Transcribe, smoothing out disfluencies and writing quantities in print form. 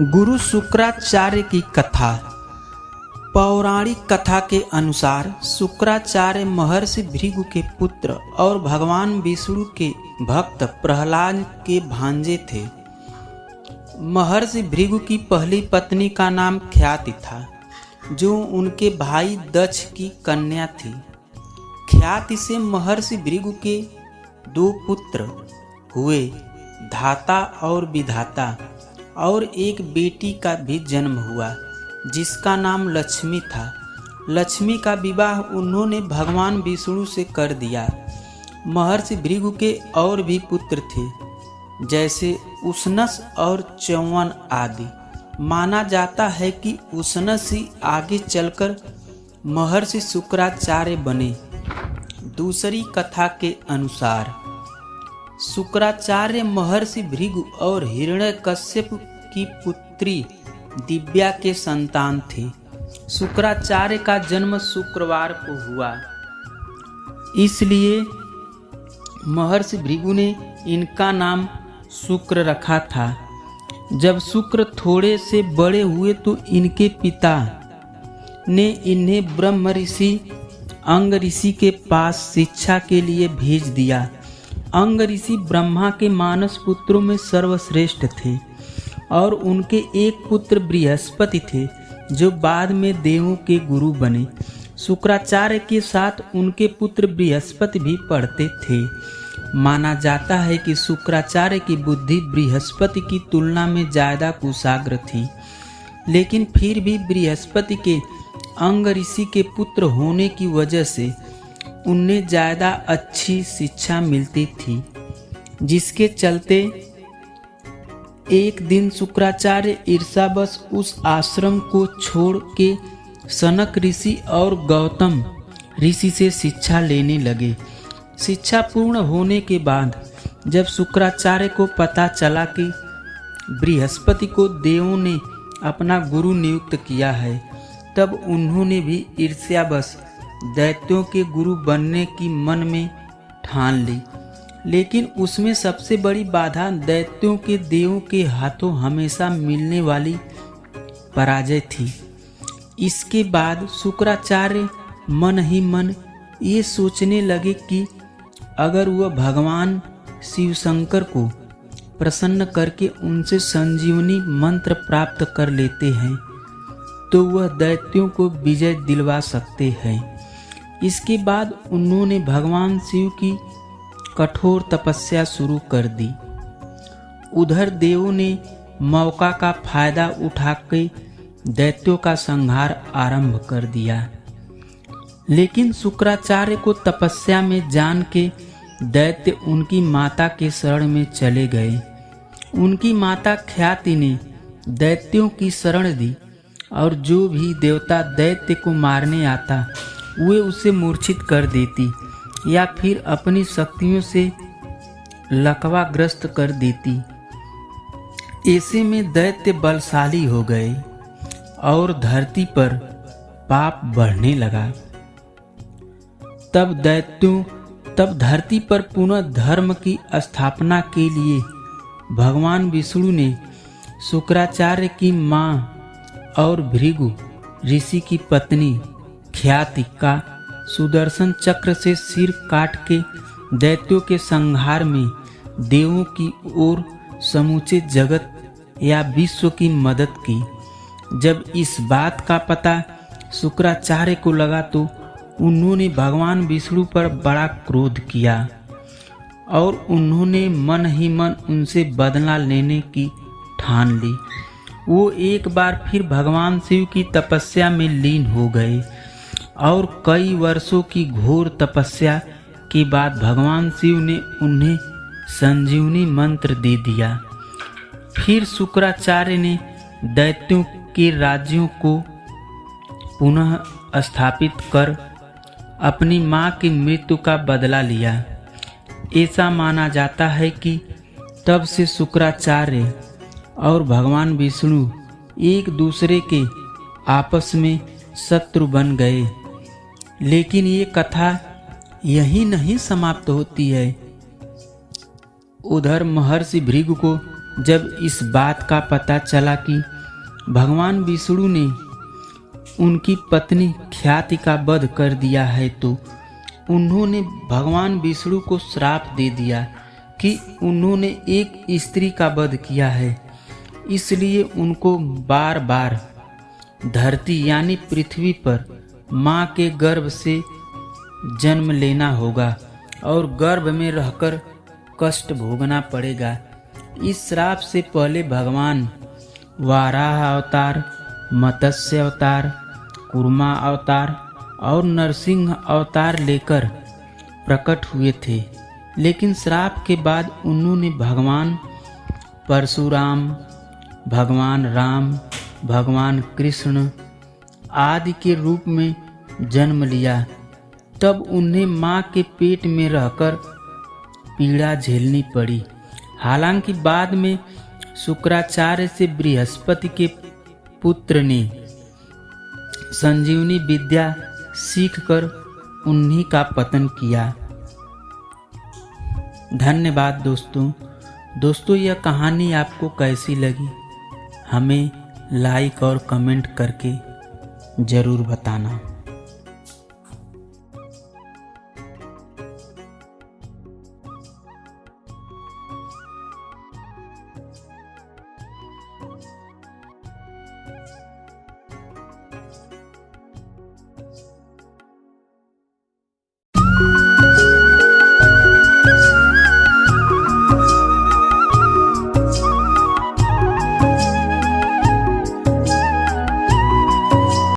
गुरु शुक्राचार्य की कथा। पौराणिक कथा के अनुसार शुक्राचार्य महर्षि भृगु के पुत्र और भगवान विष्णु के भक्त प्रहलाद के भांजे थे। महर्षि भृगु की पहली पत्नी का नाम ख्याति था, जो उनके भाई दक्ष की कन्या थी। ख्याति से महर्षि भृगु के दो पुत्र हुए, धाता और विधाता, और एक बेटी का भी जन्म हुआ जिसका नाम लक्ष्मी था। लक्ष्मी का विवाह उन्होंने भगवान विष्णु से कर दिया। महर्षि भृगु के और भी पुत्र थे, जैसे उशनस और च्यवन आदि। माना जाता है कि उशनस ही आगे चलकर महर्षि शुक्राचार्य बने। दूसरी कथा के अनुसार शुक्राचार्य महर्षि भृगु और हिरण्यकश्यप की पुत्री दिव्या के संतान थे। शुक्राचार्य का जन्म शुक्रवार को हुआ, इसलिए महर्षि भृगु ने इनका नाम शुक्र रखा था। जब शुक्र थोड़े से बड़े हुए तो इनके पिता ने इन्हें ब्रह्म ऋषि अंग ऋषि के पास शिक्षा के लिए भेज दिया। अंग ऋषि ब्रह्मा के मानस पुत्रों में सर्वश्रेष्ठ थे और उनके एक पुत्र बृहस्पति थे, जो बाद में देवों के गुरु बने। शुक्राचार्य के साथ उनके पुत्र बृहस्पति भी पढ़ते थे। माना जाता है कि शुक्राचार्य की बुद्धि बृहस्पति की तुलना में ज़्यादा कुशाग्र थी, लेकिन फिर भी बृहस्पति के अंग ऋषि के पुत्र होने की वजह से उन्हें ज़्यादा अच्छी शिक्षा मिलती थी, जिसके चलते एक दिन शुक्राचार्य ईर्ष्यावश उस आश्रम को छोड़ के सनक ऋषि और गौतम ऋषि से शिक्षा लेने लगे। शिक्षा पूर्ण होने के बाद जब शुक्राचार्य को पता चला कि बृहस्पति को देवों ने अपना गुरु नियुक्त किया है, तब उन्होंने भी ईर्ष्यावश दैत्यों के गुरु बनने की मन में ठान ली। लेकिन उसमें सबसे बड़ी बाधा दैत्यों के देवों के हाथों हमेशा मिलने वाली पराजय थी। इसके बाद शुक्राचार्य मन ही मन ये सोचने लगे कि अगर वह भगवान शिव शंकर को प्रसन्न करके उनसे संजीवनी मंत्र प्राप्त कर लेते हैं तो वह दैत्यों को विजय दिलवा सकते हैं। इसके बाद उन्होंने भगवान शिव की कठोर तपस्या शुरू कर दी। उधर देवों ने मौका का फायदा उठा के दैत्यों का संहार आरंभ कर दिया। लेकिन शुक्राचार्य को तपस्या में जान के दैत्य उनकी माता के शरण में चले गए। उनकी माता ख्याति ने दैत्यों की शरण दी और जो भी देवता दैत्य को मारने आता वे उसे मूर्छित कर देती या फिर अपनी शक्तियों से लकवाग्रस्त कर देती। ऐसे में दैत्य बलशाली हो गए और धरती पर पाप बढ़ने लगा। तब धरती पर पुनः धर्म की स्थापना के लिए भगवान विष्णु ने शुक्राचार्य की मां और भृगु ऋषि की पत्नी ख्याति का सुदर्शन चक्र से सिर काट के दैत्यों के संहार में देवों की ओर समूचे जगत या विश्व की मदद की। जब इस बात का पता शुक्राचार्य को लगा तो उन्होंने भगवान विष्णु पर बड़ा क्रोध किया और उन्होंने मन ही मन उनसे बदला लेने की ठान ली। वो एक बार फिर भगवान शिव की तपस्या में लीन हो गए और कई वर्षों की घोर तपस्या के बाद भगवान शिव ने उन्हें संजीवनी मंत्र दे दिया। फिर शुक्राचार्य ने दैत्यों के राज्यों को पुनः स्थापित कर अपनी मां की मृत्यु का बदला लिया। ऐसा माना जाता है कि तब से शुक्राचार्य और भगवान विष्णु एक दूसरे के आपस में शत्रु बन गए। लेकिन ये कथा यही नहीं समाप्त होती है। उधर महर्षि भृगु को जब इस बात का पता चला कि भगवान विष्णु ने उनकी पत्नी ख्याति का वध कर दिया है, तो उन्होंने भगवान विष्णु को श्राप दे दिया कि उन्होंने एक स्त्री का वध किया है, इसलिए उनको बार बार धरती यानी पृथ्वी पर माँ के गर्भ से जन्म लेना होगा और गर्भ में रहकर कष्ट भोगना पड़ेगा। इस श्राप से पहले भगवान वाराह अवतार, मत्स्य अवतार, कूर्मा अवतार और नरसिंह अवतार लेकर प्रकट हुए थे, लेकिन श्राप के बाद उन्होंने भगवान परशुराम, भगवान राम, भगवान कृष्ण आदि के रूप में जन्म लिया। तब उन्हें माँ के पेट में रहकर पीड़ा झेलनी पड़ी। हालांकि बाद में शुक्राचार्य से बृहस्पति के पुत्र ने संजीवनी विद्या सीखकर उन्हीं का पतन किया। धन्यवाद दोस्तों, यह कहानी आपको कैसी लगी हमें लाइक और कमेंट करके ज़रूर बताना।